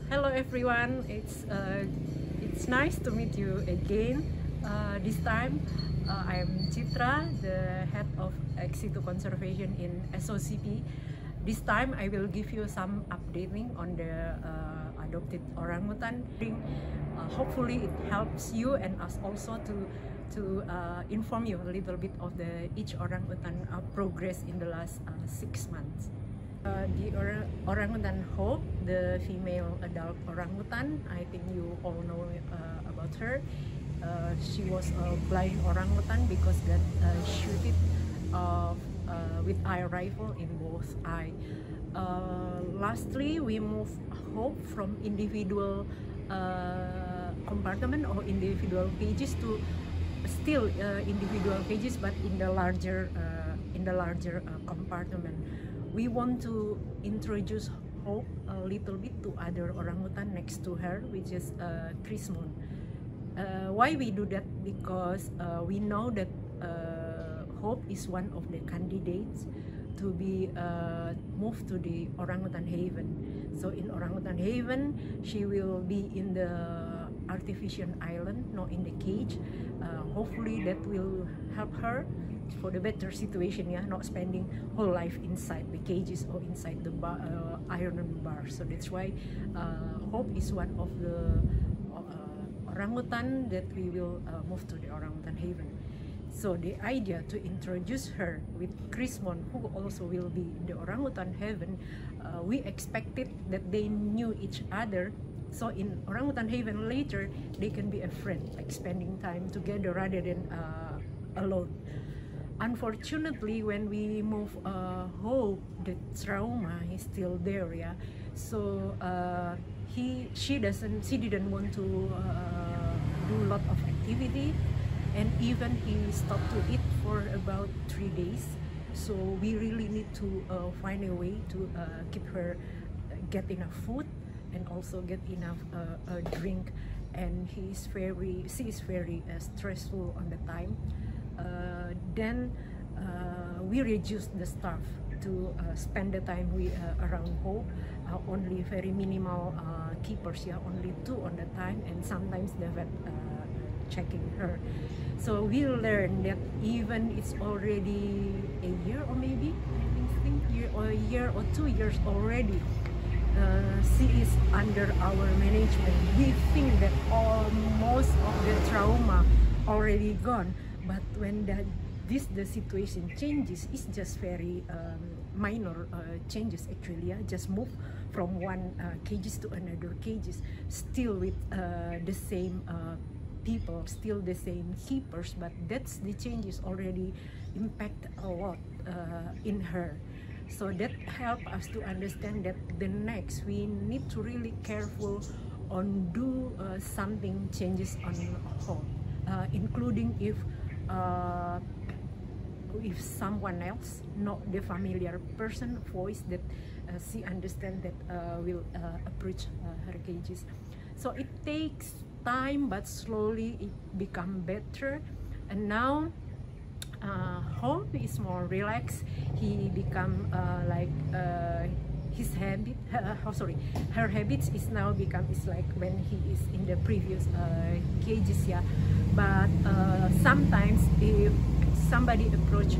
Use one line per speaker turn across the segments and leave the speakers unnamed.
Hello everyone, it's nice to meet you again. This time I'm Citra, the head of ex-situ conservation in SOCP. This time I will give you some updating on the adopted orangutan. Hopefully it helps you and us also to inform you a little bit of each orangutan progress in the last 6 months. The orangutan Hope, the female adult orangutan, I think you all know about her. She was a blind orangutan because got shot with eye rifle in both eye. Lastly, we moved Hope from individual compartment or individual cages to still individual cages, but in the larger compartment. We want to introduce Hope a little bit to other orangutan next to her, which is Krismon. Why we do that? Because we know that Hope is one of the candidates to be moved to the orangutan haven. So in orangutan haven, she will be in the artificial island, not in the cage. Hopefully that will help her for the better situation, yeah, not spending whole life inside the cages or inside the iron bar. So that's why Hope is one of the orangutan that we will move to the orangutan haven. So the idea to introduce her with Krismon, who also will be in the orangutan haven, we expected that they knew each other. So in orangutan haven later, they can be a friend, like spending time together rather than alone. Unfortunately, when we move Hope, the trauma is still there, yeah. So she didn't want to do a lot of activity, and even he stopped to eat for about 3 days. So we really need to find a way to keep her get enough food and also get enough drink. And she is very stressful on the time. Then we reduced the staff to spend the time around Hope. Only very minimal keepers, yeah, only 2 on the time, and sometimes the vet checking her. So we learned that even it's already a year or maybe a year or 2 years already, she is under our management. We think that most of the trauma already gone. But when the situation changes, it's just very minor changes actually. Yeah? Just move from one cages to another cages, still with the same people, still the same keepers. But that's the changes already impact a lot in her. So that helped us to understand that the next we need to really careful on do something changes on Hope, including if someone else, not the familiar person voice that she understand that will approach her cages. So it takes time, but slowly it become better. And now Hope is more relaxed. He become his habit. Her habits is now is like when he is in the previous cages, yeah. But sometimes if somebody approach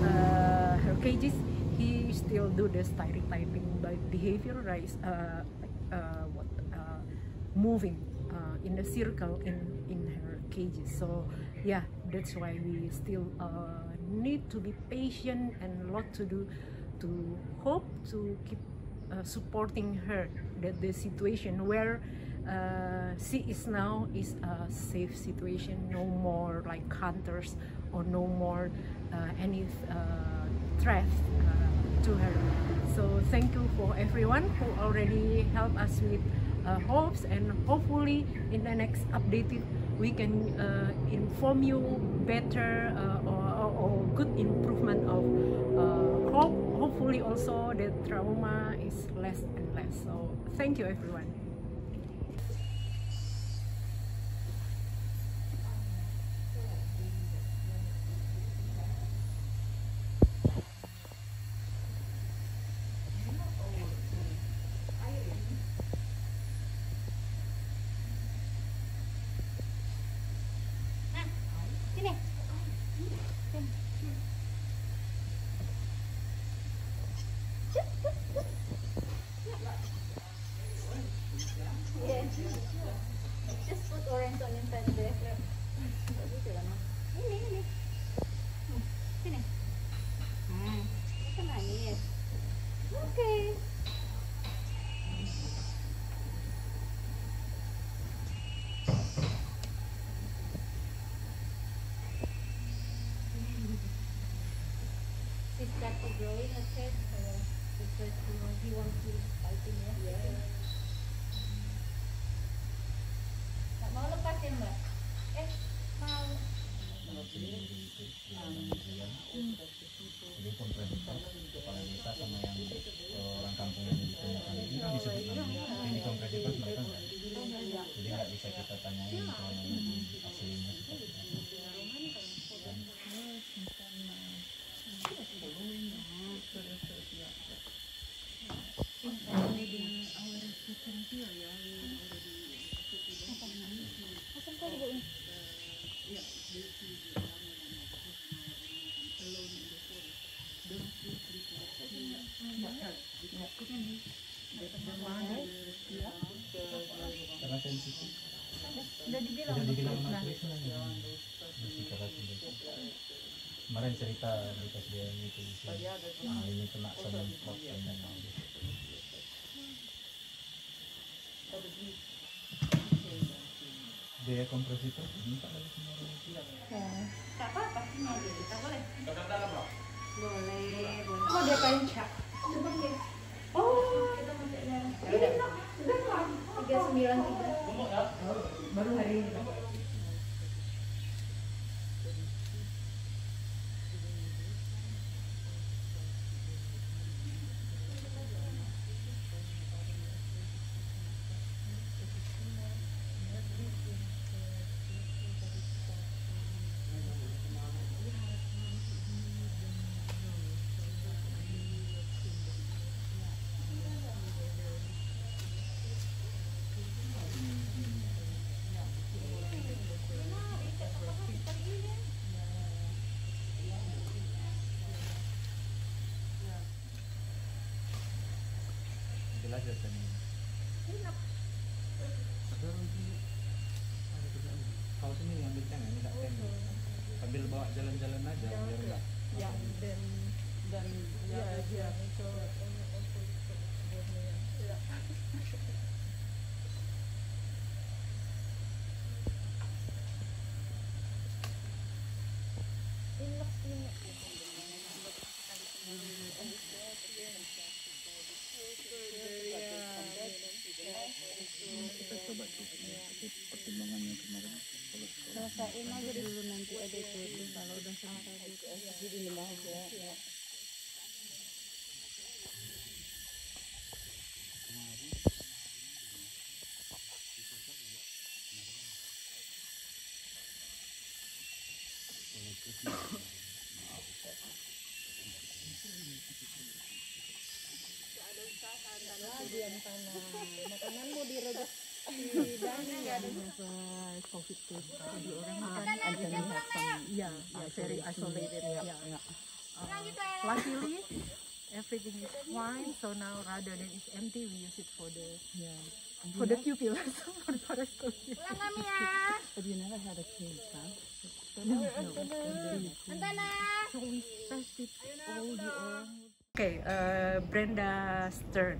her cages, he still do the stereotyping by behavior, right? Moving in a circle in her cages. So yeah, that's why we still need to be patient and a lot to do to Hope to keep supporting her, that the situation where she is now is a safe situation, no more like hunters or no more any threat to her. So thank you for everyone who already helped us with hopes, and hopefully in the next updated we can inform you better or good improvement of Hope. Hopefully also the trauma is less and less. So thank you everyone.
Yes. Just put orange on inside there. Gitu kan? Ini. Sini. Itu nangis. Oke. He started growing a head because he wants to fighting ya. Yeah. Nggak mau lepas ya Mbak? Mau.
Jadi kompetitor kepala desa sama yang orang kampung yang ditemukan itu kan disebut namanya. Yang di kompetitor mereka nggak. Jadi nggak bisa kita tanyain kalau aslinya seperti apa. Karena sensitif.
Udah dibilang.
Kemarin cerita di pas dia itu ini kena semprot dan lain-lain. Biaya kompresi itu minta lagi sama orang tua.
Gak apa-apa sih mau kita boleh. Boleh.
Oh, dia kain cat.
Coba deh.
Oh,
Kita mau cek darah. 393.
baru hari ini.
Jelas ya tadi. Kalau sini ambil tangan, ini tak tengok. Sambil bawa jalan-jalan aja biar enggak.
Ya, dan ya itu
Kita coba tuh pertimbangannya kemarin.
Rasain aja dulu nanti ada itu kalau udah selesai jadi dibahas ya. Makanan mau direbus di dalamnya nggak ada
COVID case di orang kan ya very isolated ya. Luckily everything is fine, so now rather than it's empty we use it for the pupils for the forest school.
But you never had a case, huh?
No.
Antana.
So we tested all the orang. Okay, Brenda Stern,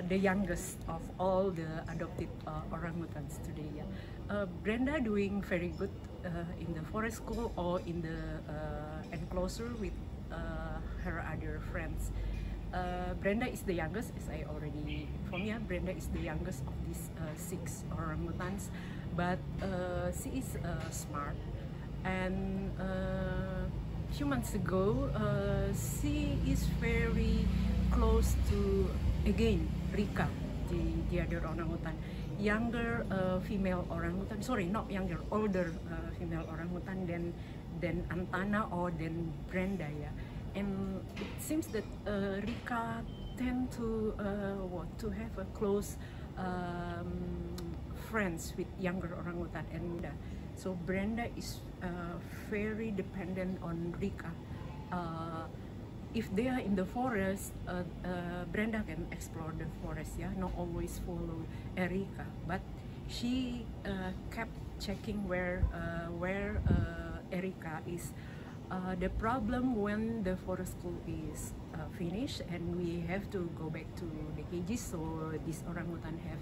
the youngest of all the adopted orangutans today. Yeah. Brenda doing very good in the forest school or in the enclosure with her other friends. Brenda is the youngest, as I already informed you. Brenda is the youngest of these 6 orangutans, but she is smart. And few months ago, she is very close to, again, Rika, the other orangutan, younger female orangutan. Sorry, not younger, older female orangutan than Antana or than Brenda, yeah. And it seems that Rika tend to have a close friends with younger orangutan, and so Brenda is very dependent on Rika. if they are in the forest, Brenda can explore the forest, yeah, not always follow Erika, but she kept checking where Erika is. The problem when the forest school is finished and we have to go back to the cages, so these orangutan have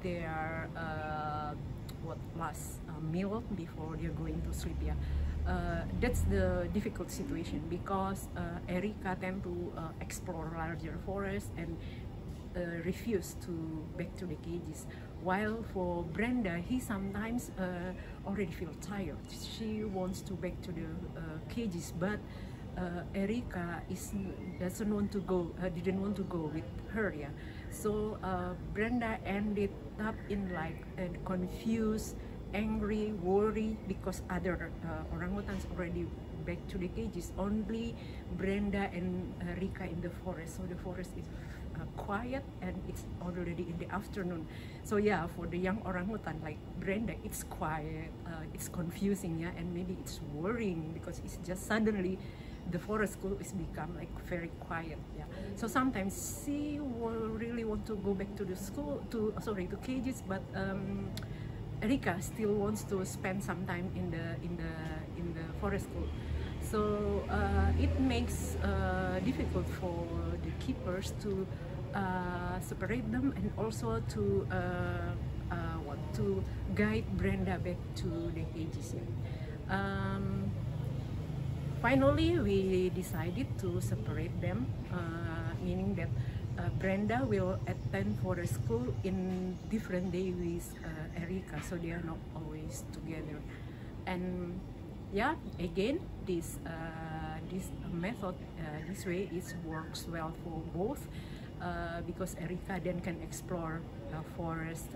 their last meal before they're going to sleep, yeah. That's the difficult situation because Erika tend to explore larger forests and refuse to back to the cages. While for Brenda, he sometimes already feel tired. She wants to back to the cages, but Erika didn't want to go with her. Yeah, so Brenda ended up in like confused, angry, worried because other orangutans already back to the cages. Only Brenda and Rika in the forest. So the forest is quiet and it's already in the afternoon. So yeah, for the young orangutan like Brenda, it's quiet, it's confusing, yeah, and maybe it's worrying because it's just suddenly the forest school is become like very quiet, yeah. So sometimes she will really want to go back to the school, to cages, but Rika still wants to spend some time in the forest school. So it makes difficult for the keepers to separate them and also to guide Brenda back to the cages. Yeah. Finally, we decided to separate them, meaning that Brenda will attend forest school in different day with Erika, so they are not always together. And yeah, again, this method, this way, it works well for both because Erika then can explore forest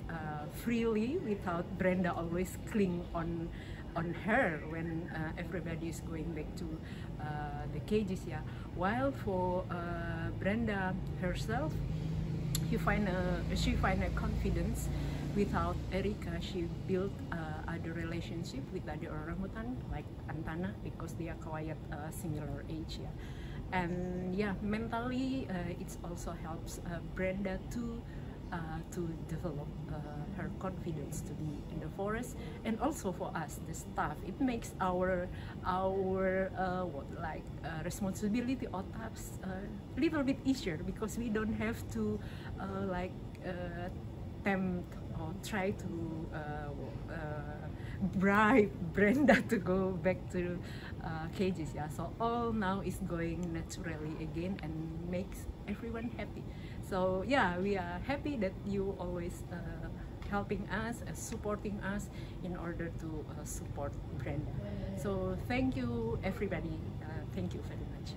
freely without Brenda always cling on her when everybody is going back to the cages, yeah. While for Brenda herself, she find a confidence without Erika. She built other relationship with other orangutan like Antana because they are quite similar age, yeah. And yeah, mentally it also helps Brenda to develop her confidence to be in the forest, and also for us, the staff, it makes our responsibility or tasks a little bit easier because we don't have to tempt or try to bribe Brenda to go back to cages, yeah. So all now is going naturally again and makes everyone happy. So yeah, we are happy that you always helping us, supporting us in order to support Brenda. So thank you everybody. Thank you very much.